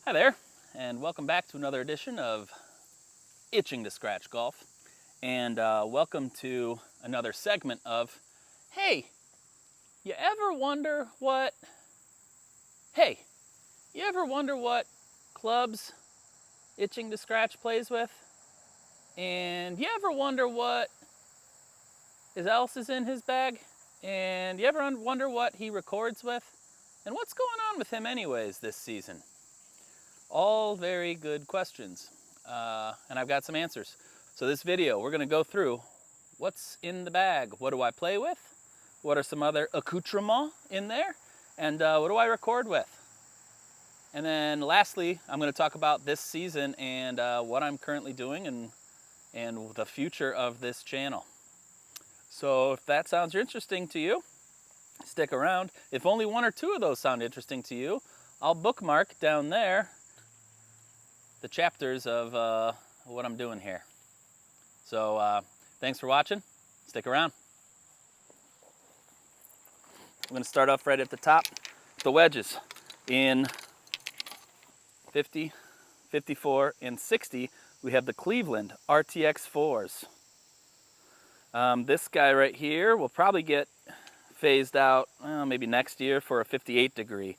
Hi there, and welcome back to another edition of Itching to Scratch Golf. And welcome to another segment of, hey, you ever wonder what, hey, you ever wonder what clubs Itching to Scratch plays with? And you ever wonder what else is in his bag? And you ever wonder what he records with? And what's going on with him anyways this season? All very good questions, and I've got some answers. So this video, we're going to go through what's in the bag. What do I play with? What are some other accoutrements in there? And what do I record with? And then lastly, I'm going to talk about this season and what I'm currently doing and the future of this channel. So if that sounds interesting to you, stick around. If only one or two of those sound interesting to you, I'll bookmark down there the chapters of what I'm doing here. So thanks for watching. Stick around. I'm going to start off right at the top. The wedges in 50, 54, and 60, we have the Cleveland RTX 4s. This guy right here will probably get phased out maybe next year for a 58 degree.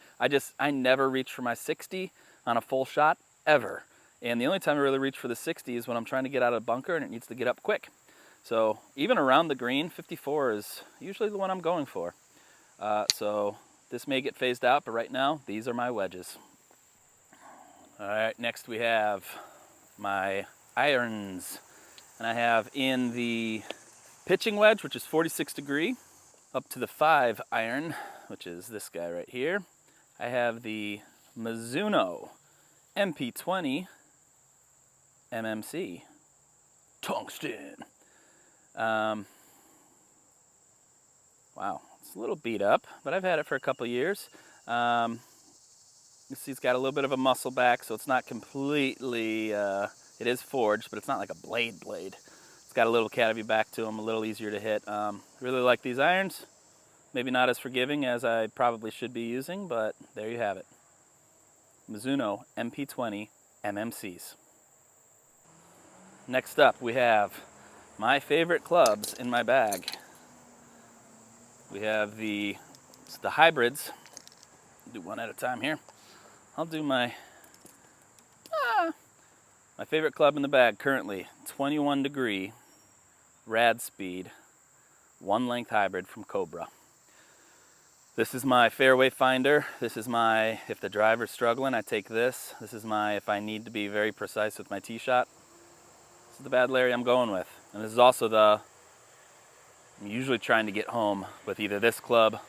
I never reach for my 60 on a full shot ever. And the only time I really reach for the 60 is when I'm trying to get out of the bunker and it needs to get up quick. So even around the green, 54 is usually the one I'm going for. So this may get phased out, but right now, these are my wedges. All right, next we have my irons. And I have in the pitching wedge, which is 46 degree, up to the 5 iron, which is this guy right here. I have the Mizuno MP20 MMC tungsten. Wow, it's a little beat up, but I've had it for a couple years. You see it's got a little bit of a muscle back, so it's not completely, it is forged, but it's not like a blade. It's got a little cavity back to them, a little easier to hit. Really like these irons. Maybe not as forgiving as I probably should be using, but there you have it. Mizuno MP20 MMCs. Next up, we have my favorite clubs in my bag. We have the hybrids. I'll do one at a time here. I'll do my favorite club in the bag currently, 21 degree Rad Speed 1-length hybrid from Cobra. This is my fairway finder. This is my, if the driver's struggling, I take this. This is my, if I need to be very precise with my tee shot. This is the bad Larry I'm going with. And this is also I'm usually trying to get home with either this club.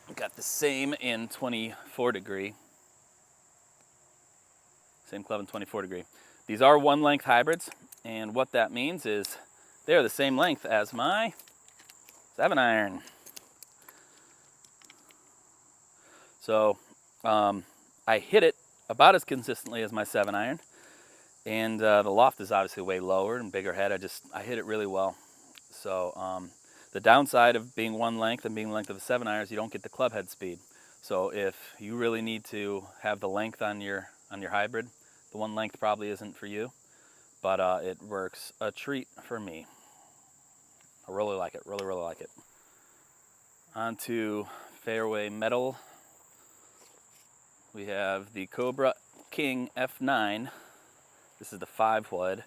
I've got the same in 24 degree. Same club in 24 degree. These are 1-length hybrids, and what that means is they're the same length as my 7 iron. So I hit it about as consistently as my 7 iron, and the loft is obviously way lower and bigger head. I hit it really well. So the downside of being 1 length and being the length of a 7 iron is you don't get the club head speed. So if you really need to have the length on your hybrid, the 1 length probably isn't for you, but it works a treat for me. I really like it, really like it. On to fairway metal. We have the Cobra King F9. This is the 5 wood.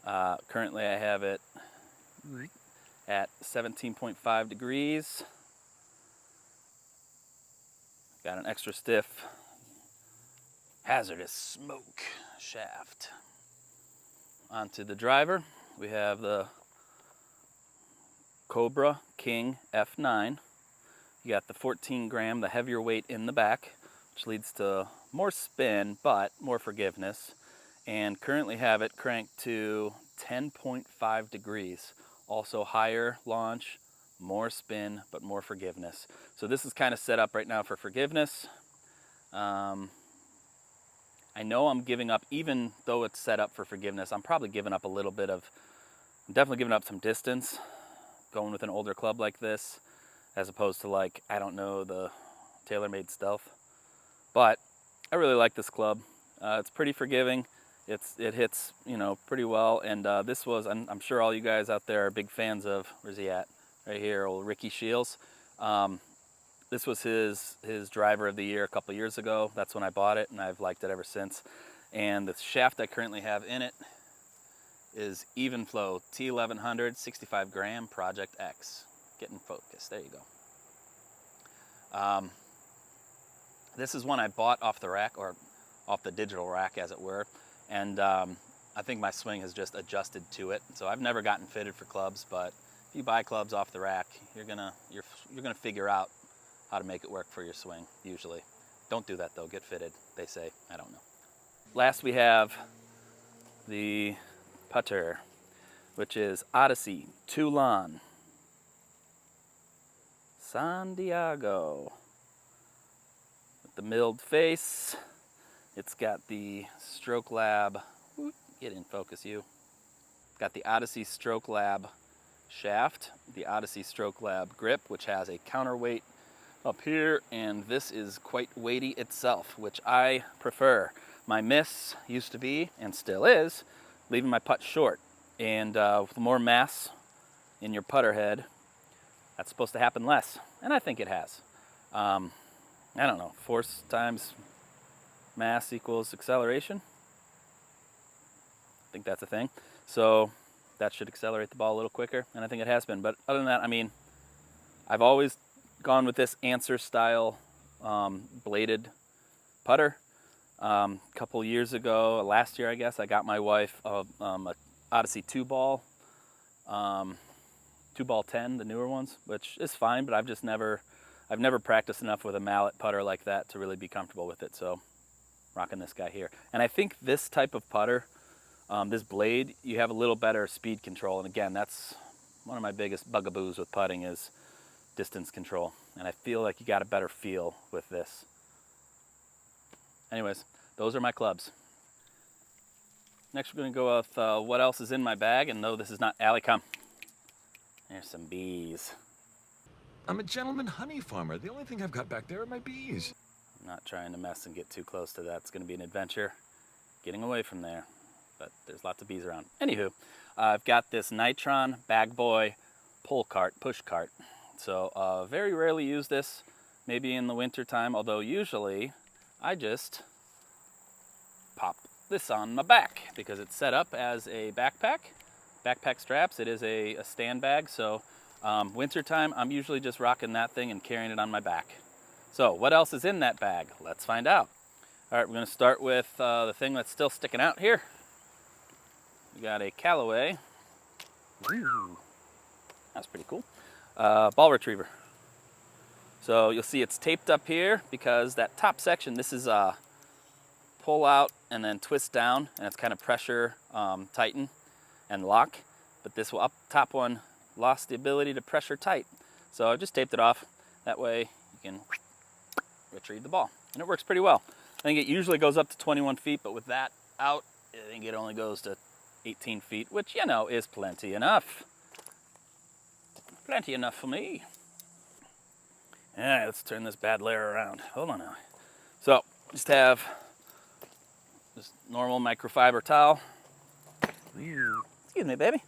Currently I have it at 17.5 degrees. Got an extra stiff hazardous smoke shaft. Onto the driver, we have the Cobra King F9. You got the 14 gram, the heavier weight in the back, which leads to more spin, but more forgiveness. And currently have it cranked to 10.5 degrees. Also higher launch, more spin, but more forgiveness. So this is kind of set up right now for forgiveness. I know I'm giving up, even though it's set up for forgiveness, I'm probably giving up a little bit of, I'm definitely giving up some distance going with an older club like this, as opposed to, like, I don't know, the TaylorMade Stealth. But I really like this club. It's pretty forgiving. It hits, you know, pretty well. And this was, I'm sure all you guys out there are big fans of. Where's he at? Right here, old Ricky Shields. This was his driver of the year a couple years ago. That's when I bought it, and I've liked it ever since. And the shaft I currently have in it is Evenflow T1100 65 gram Project X. Get in focus. There you go. This is one I bought off the rack, or off the digital rack as it were, and I think my swing has just adjusted to it. So I've never gotten fitted for clubs, but if you buy clubs off the rack, you're gonna figure out how to make it work for your swing, usually. Don't do that though, get fitted, they say. I don't know. Last we have the putter, which is Odyssey Toulon San Diego. With the milled face, it's got the Stroke Lab, get in focus you. Got the Odyssey Stroke Lab shaft, the Odyssey Stroke Lab grip, which has a counterweight up here, and this is quite weighty itself, which I prefer. My miss used to be, and still is, leaving my putt short. And with more mass in your putter head, that's supposed to happen less, and I think it has. I don't know, force times mass equals acceleration. I think that's a thing. So that should accelerate the ball a little quicker, and I think it has been. But other than that, I mean, I've always gone with this Answer style bladed putter. Couple years ago, last year I guess, I got my wife a Odyssey 2-ball, 2-ball 10, the newer ones, which is fine, but I've never practiced enough with a mallet putter like that to really be comfortable with it. So rocking this guy here. And I think this type of putter, this blade, you have a little better speed control. And again, that's one of my biggest bugaboos with putting is distance control. And I feel like you got a better feel with this. Anyways, those are my clubs. Next we're going to go with what else is in my bag. And no, this is not Allie, come. There's some bees. I'm a gentleman honey farmer. The only thing I've got back there are my bees. I'm not trying to mess and get too close to that. It's going to be an adventure getting away from there. But there's lots of bees around. Anywho, I've got this Nitron Bag Boy pull cart, push cart. So very rarely use this, maybe in the winter time, although usually I just pop this on my back because it's set up as a backpack straps. It is a stand bag, so winter time I'm usually just rocking that thing and carrying it on my back. So what else is in that bag? Let's find out. All right, we're going to start with the thing that's still sticking out here. We got a Callaway. Ooh, that's pretty cool. Ball retriever. So you'll see it's taped up here because that top section, this is pull out and then twist down, and it's kind of pressure tighten and lock. But this up top one lost the ability to pressure tight. So I just taped it off. That way you can retrieve the ball. And it works pretty well. I think it usually goes up to 21 feet, but with that out, I think it only goes to 18 feet, which, you know, is plenty enough. Plenty enough for me. All right, let's turn this bad layer around. Hold on now. So, just have this normal microfiber towel. Excuse me, baby.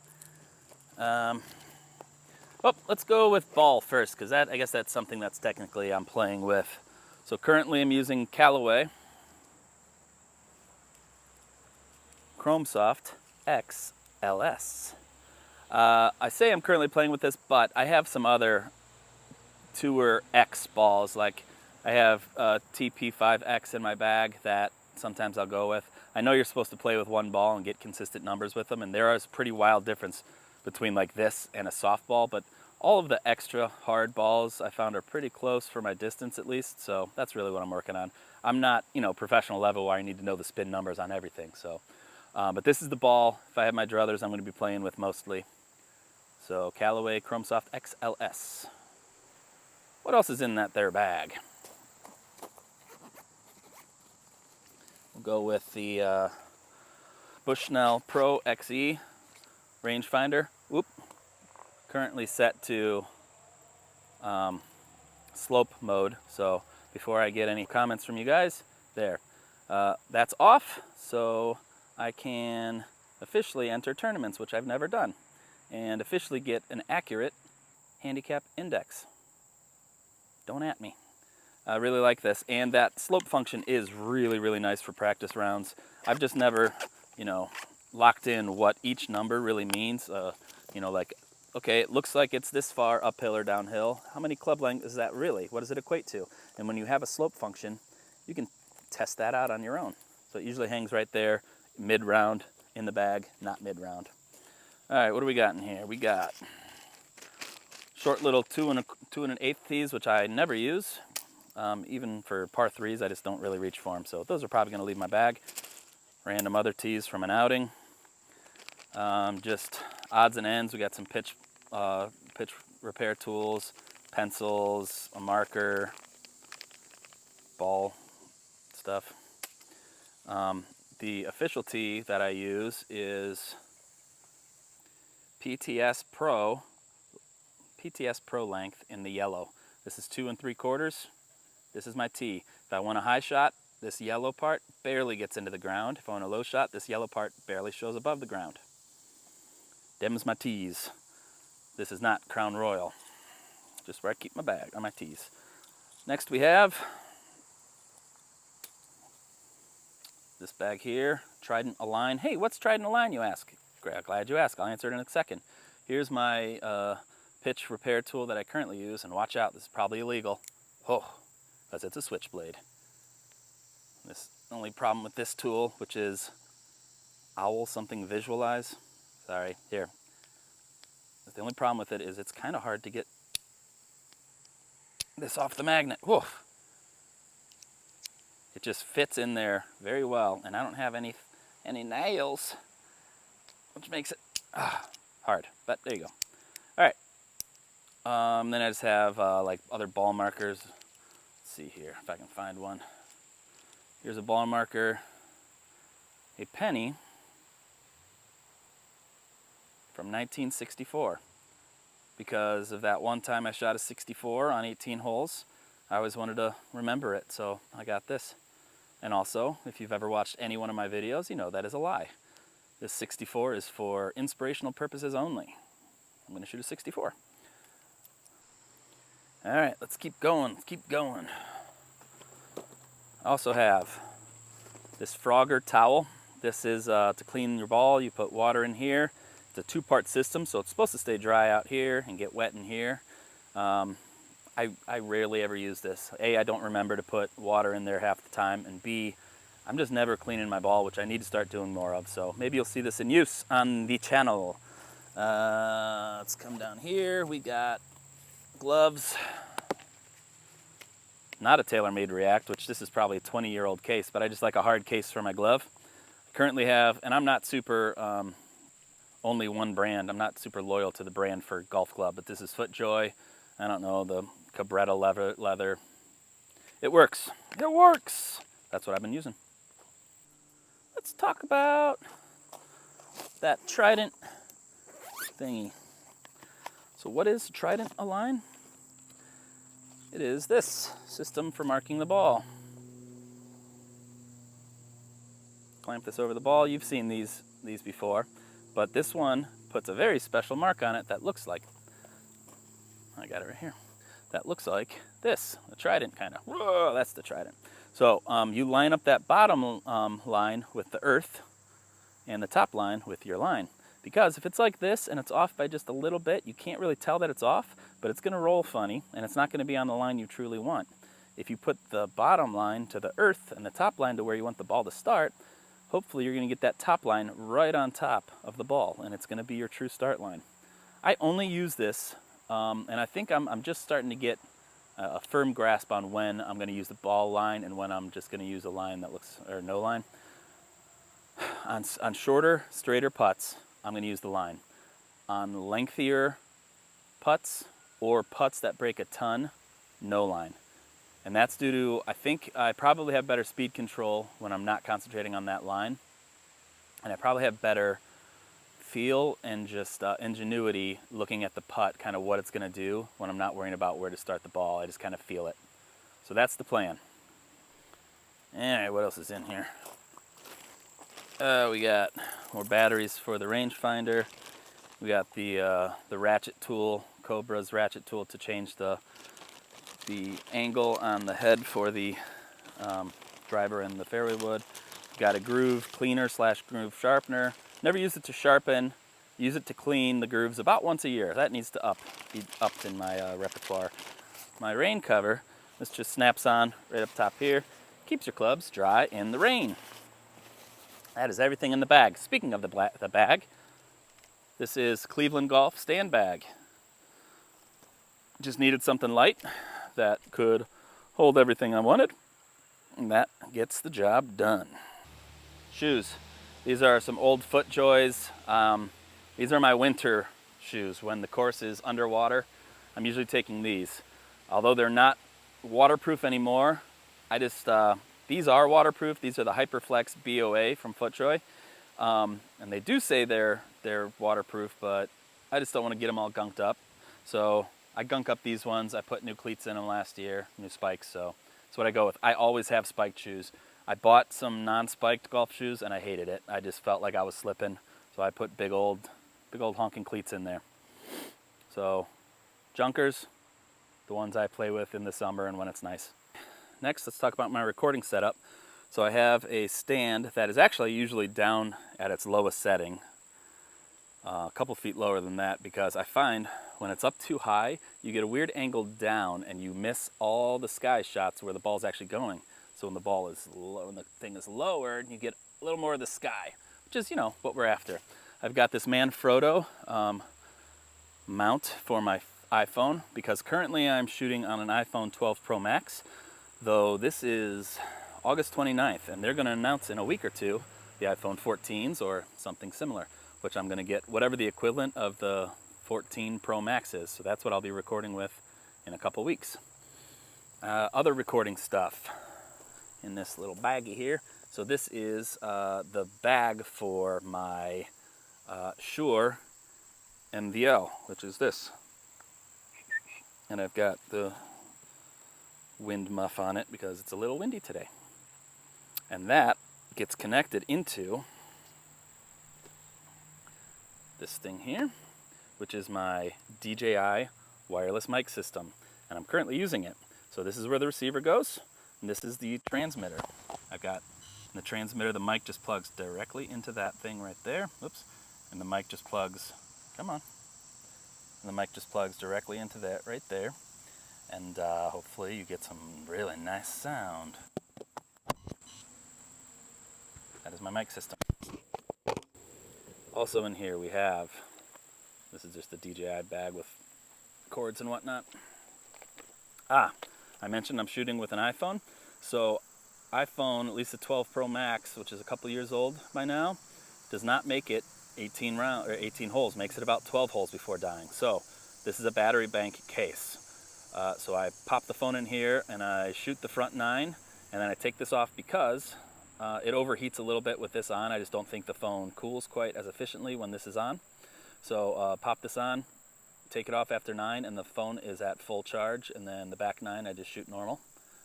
Let's go with ball first, because I guess that's something that's technically I'm playing with. So currently I'm using Callaway Chrome Soft XLS. I say I'm currently playing with this, but I have some other Tour X balls. Like I have TP5X in my bag that sometimes I'll go with. I know you're supposed to play with one ball and get consistent numbers with them, and there is a pretty wild difference between like this and a softball, but all of the extra hard balls I found are pretty close for my distance at least, so that's really what I'm working on. I'm not, professional level where I need to know the spin numbers on everything, so. But this is the ball, if I have my druthers, I'm going to be playing with mostly. So Callaway Chrome Soft XLS. What else is in that there bag? We'll go with the Bushnell Pro XE rangefinder. Whoop. Currently set to slope mode, so before I get any comments from you guys, there. That's off, so I can officially enter tournaments, which I've never done, and officially get an accurate handicap index. Don't at me. I really like this, and that slope function is really, really nice for practice rounds. I've just never, locked in what each number really means. Like, okay, it looks like it's this far uphill or downhill. How many club length is that really? What does it equate to? And when you have a slope function, you can test that out on your own. So it usually hangs right there, mid-round in the bag, not mid-round. All right, what do we got in here? We got short little 2 1/8 tees, which I never use. Even for par 3s, I just don't really reach for them. So those are probably going to leave my bag. Random other tees from an outing. Just odds and ends. We got some pitch repair tools, pencils, a marker, ball stuff. The official tee that I use is PTS Pro length in the yellow. This is 2 3/4. This is my tee. If I want a high shot, this yellow part barely gets into the ground. If I want a low shot, this yellow part barely shows above the ground. Them's my tees. This is not Crown Royal. Just where I keep my bag on my tees. Next we have this bag here, Trident Align. Hey, what's Trident Align, you ask? Glad you asked. I'll answer it in a second. Here's my pitch repair tool that I currently use, and watch out, this is probably illegal. Oh, because it's a switchblade. This only problem with this tool, which is owl something visualize. Sorry, here. The only problem with it is it's kind of hard to get this off the magnet. Whoa. It just fits in there very well, and I don't have any nails, which makes it hard. But there you go. All right. Then I just have like other ball markers. Let's see here if I can find one. Here's a ball marker, a penny from 1964. Because of that one time I shot a 64 on 18 holes, I always wanted to remember it, so I got this. And also, if you've ever watched any one of my videos, you know that is a lie. This 64 is for inspirational purposes only. I'm going to shoot a 64. All right, let's keep going. I also have this Frogger towel. This is to clean your ball. You put water in here. It's a 2-part system, so it's supposed to stay dry out here and get wet in here. I rarely ever use this. A, I don't remember to put water in there half the time, and B, I'm just never cleaning my ball, which I need to start doing more of, so maybe you'll see this in use on the channel. Let's come down here. We got gloves. Not a TaylorMade React, which this is probably a 20-year-old case, but I just like a hard case for my glove. I currently have, and I'm not super only one brand. I'm not super loyal to the brand for golf club, but this is FootJoy. I don't know, the Cabretta leather. It works. It works. That's what I've been using. Let's talk about that Trident thingy. So what is Trident Align? It is this system for marking the ball. Clamp this over the ball. You've seen these before, but this one puts a very special mark on it that looks like, I got it right here, that looks like this, a trident kind of. Whoa, that's the trident. So you line up that bottom line with the earth and the top line with your line. Because if it's like this and it's off by just a little bit, you can't really tell that it's off, but it's going to roll funny, and it's not going to be on the line you truly want. If you put the bottom line to the earth and the top line to where you want the ball to start, hopefully you're going to get that top line right on top of the ball, and it's going to be your true start line. I only use this, and I think I'm just starting to get a firm grasp on when I'm going to use the ball line and when I'm just going to use a line that looks, or no line. On shorter, straighter putts, I'm going to use the line. On lengthier putts or putts that break a ton, no line. And that's due to, I think I probably have better speed control when I'm not concentrating on that line. And I probably have better feel and just ingenuity looking at the putt, kind of what it's going to do when I'm not worrying about where to start the ball. I just kind of feel it. So that's the plan. Alright, what else is in here? We got more batteries for the rangefinder. We got the ratchet tool, Cobra's ratchet tool to change the angle on the head for the driver and the fairway wood. Got a groove cleaner / groove sharpener. Never use it to sharpen. Use it to clean the grooves about once a year. That needs to be upped in my repertoire. My rain cover, this just snaps on right up top here. Keeps your clubs dry in the rain. That is everything in the bag. Speaking of the bag, this is Cleveland Golf stand bag. Just needed something light that could hold everything I wanted, and that gets the job done. Shoes. These are some old FootJoys. These are my winter shoes. When the course is underwater, I'm usually taking these. Although they're not waterproof anymore, these are waterproof. These are the Hyperflex BOA from FootJoy. And they do say they're waterproof, but I just don't want to get them all gunked up. So I gunk up these ones. I put new cleats in them last year, new spikes, so that's what I go with. I always have spiked shoes. I bought some non-spiked golf shoes and I hated it. I just felt like I was slipping, so I put big old honking cleats in there. So junkers, the ones I play with in the summer and when it's nice. Next, let's talk about my recording setup. So I have a stand that is actually usually down at its lowest setting, a couple feet lower than that, because I find when it's up too high, you get a weird angle down and you miss all the sky shots where the ball's actually going. So when the ball is low, when the thing is lowered, you get a little more of the sky, which is, you know, what we're after. I've got this Manfrotto mount for my iPhone, because currently I'm shooting on an iPhone 12 Pro Max, though this is August 29th, and they're going to announce in a week or two the iPhone 14s or something similar, which I'm going to get whatever the equivalent of the 14 Pro Max is. So that's what I'll be recording with in a couple weeks. Other recording stuff in this little baggie here. So this is the bag for my Shure MVL, which is this. And I've got the wind muff on it because it's a little windy today. And that gets connected into this thing here, which is my DJI wireless mic system. And I'm currently using it. So this is where the receiver goes, and this is the transmitter. I've got the transmitter, the mic just plugs directly into that thing right there. Oops. And the mic just plugs, come on. And the mic just plugs directly into that right there. And hopefully you get some really nice sound. That is my mic system. Also in here we have, this is just the DJI bag with cords and whatnot. I mentioned I'm shooting with an iPhone. So iPhone, at least the 12 Pro Max, which is a couple years old by now, does not make it 18 holes, makes it about 12 holes before dying. So this is a battery bank case. So I pop the phone in here and I shoot the front 9, and then I take this off because it overheats a little bit with this on. I just don't think the phone cools quite as efficiently when this is on. So pop this on, take it off after 9, and the phone is at full charge, and then the back 9 I just shoot normal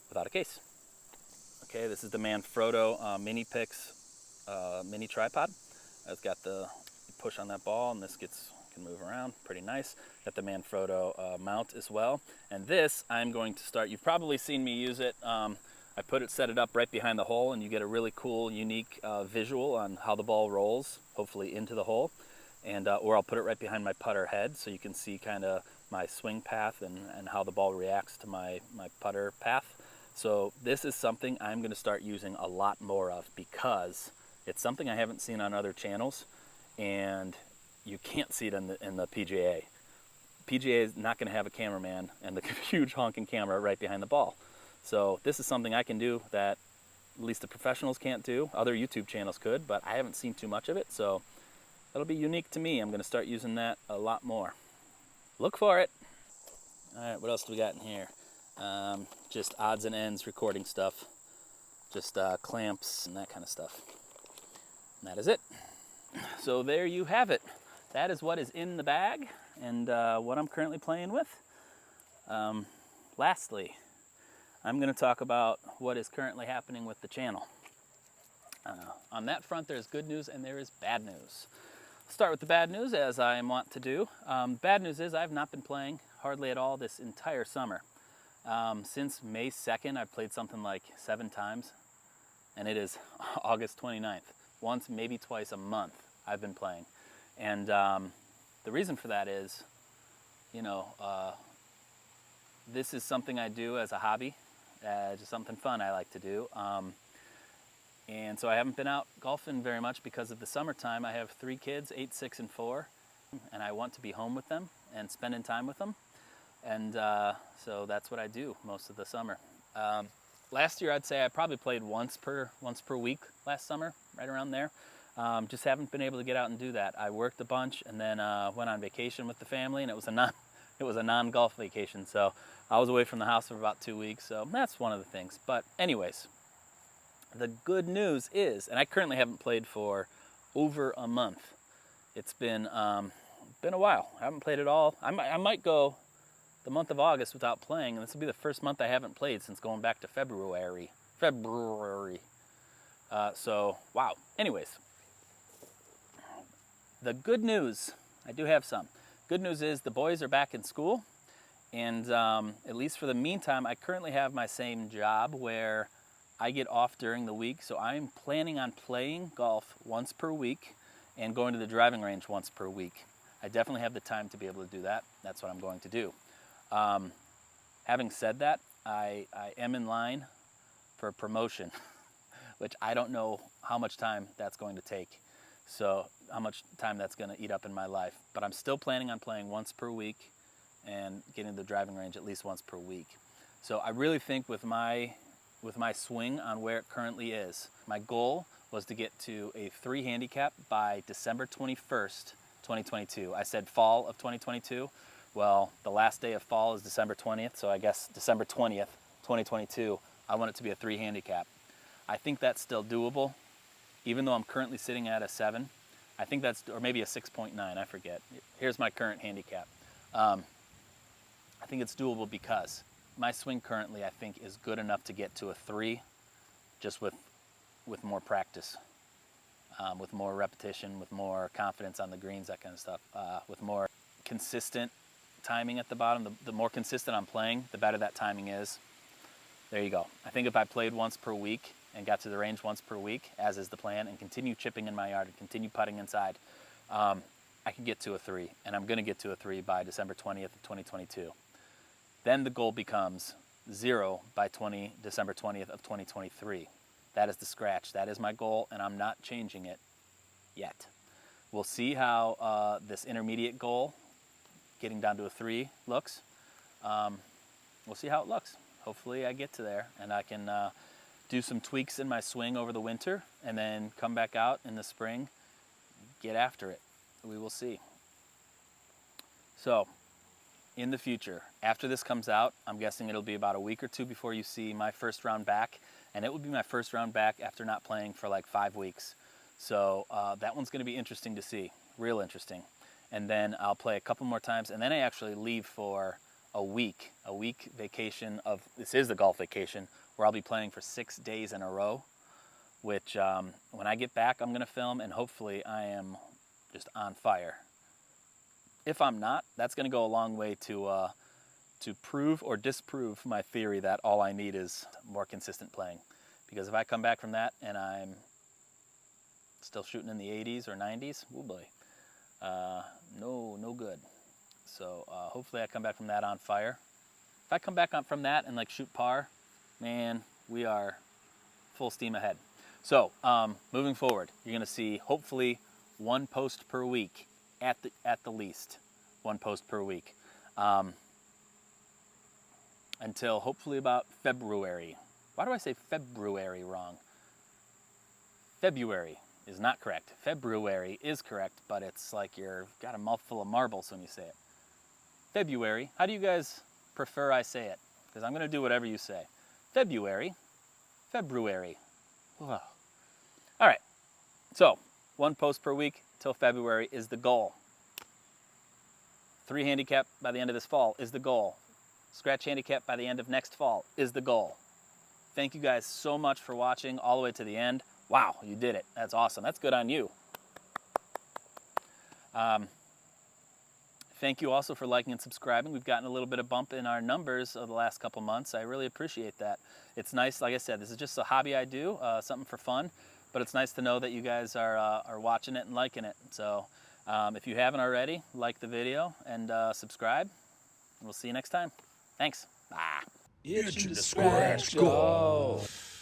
without a case. Okay, this is the Manfrotto Minipix mini tripod. I've got the push on that ball, and this can move around pretty nice. Got the Manfrotto mount as well. And this I'm going to start, you've probably seen me use it. I set it up right behind the hole, and you get a really cool, unique visual on how the ball rolls, hopefully into the hole. And or I'll put it right behind my putter head so you can see kind of my swing path and how the ball reacts to my putter path. So this is something I'm going to start using a lot more of, because it's something I haven't seen on other channels, and you can't see it in the PGA. PGA is not going to have a cameraman and the huge honking camera right behind the ball. So this is something I can do that at least the professionals can't do. Other YouTube channels could, but I haven't seen too much of it, so that'll be unique to me. I'm going to start using that a lot more. Look for it. All right, what else do we got in here? Just odds and ends recording stuff. Just clamps and that kind of stuff. And that is it. So there you have it. That is what is in the bag and what I'm currently playing with. Lastly, I'm going to talk about what is currently happening with the channel. On that front, there's good news and there is bad news. Start with the bad news, as I want to do. Bad news is I've not been playing hardly at all this entire summer. Since May 2nd, I've played something like 7 times, and it is August 29th. Once, maybe twice a month, I've been playing. And the reason for that is, this is something I do as a hobby, just something fun I like to do. And so I haven't been out golfing very much because of the summertime. I have 3 kids, 8, 6, and 4, and I want to be home with them and spending time with them. And so that's what I do most of the summer. Last year, I'd say I probably played once per week last summer, right around there. Just haven't been able to get out and do that. I worked a bunch and then went on vacation with the family, and it was a non-golf vacation. So I was away from the house for about 2 weeks. So that's one of the things. But anyways, the good news is, and I currently haven't played for over a month. It's been a while. I haven't played at all. I might go the month of August without playing, and this will be the first month I haven't played since going back to February. So, wow. Anyways, the good news, I do have some. Good news is the boys are back in school, and at least for the meantime, I currently have my same job where I get off during the week, so I'm planning on playing golf once per week and going to the driving range once per week. I definitely have the time to be able to do that. That's what I'm going to do. Having said that, I am in line for a promotion, which I don't know how much time that's going to take, so how much time that's going to eat up in my life. But I'm still planning on playing once per week and getting to the driving range at least once per week. So I really think with my swing on where it currently is, my goal was to get to a 3 handicap by December 21st, 2022. I said fall of 2022. Well, the last day of fall is December 20th, so I guess December 20th, 2022, I want it to be a 3 handicap. I think that's still doable, even though I'm currently sitting at a 7. I think that's, or maybe a 6.9, I forget. Here's my current handicap. I think it's doable because my swing currently, I think, is good enough to get to a 3, just with more practice, with more repetition, with more confidence on the greens, that kind of stuff, with more consistent timing at the bottom. The more consistent I'm playing, the better that timing is. There you go. I think if I played once per week and got to the range once per week, as is the plan, and continue chipping in my yard and continue putting inside, I can get to a 3, and I'm going to get to a 3 by December 20th of 2022. Then the goal becomes 0 by December 20th of 2023. That is the scratch. That is my goal, and I'm not changing it yet. We'll see how this intermediate goal, getting down to a 3, looks. We'll see how it looks. Hopefully I get to there, and I can do some tweaks in my swing over the winter, and then come back out in the spring, get after it. We will see. So, in the future, after this comes out, I'm guessing it'll be about a week or 2 before you see my first round back, and it will be my first round back after not playing for like 5 weeks. So that one's going to be interesting to see, real interesting. And then I'll play a couple more times, and then I actually leave for a week vacation of, this is the golf vacation, where I'll be playing for 6 days in a row, which when I get back, I'm going to film, and hopefully I am just on fire. If I'm not, that's going to go a long way to prove or disprove my theory that all I need is more consistent playing. Because if I come back from that and I'm still shooting in the 80s or 90s, oh boy, no good. So hopefully I come back from that on fire. If I come back from that and like shoot par, man, we are full steam ahead. So moving forward, you're going to see hopefully 1 post per week. At the least, 1 post per week, until hopefully about February. Why do I say February wrong? February is not correct. February is correct, but it's like you've got a mouthful of marbles when you say it. February. How do you guys prefer I say it? Because I'm going to do whatever you say. February. Ugh. All right. So 1 post per week till February is the goal. 3 handicap by the end of this fall is the goal. scratch handicap by the end of next fall is the goal. Thank you guys so much for watching all the way to the end. Wow, you did it. That's awesome. That's good on you. Thank you also for liking and subscribing. We've gotten a little bit of bump in our numbers over the last couple months. I really appreciate that. It's nice, like I said, this is just a hobby I do, something for fun, but it's nice to know that you guys are watching it and liking it. So if you haven't already, like the video and subscribe, and we'll see you next time. Thanks. Bye. Itching to scratch golf.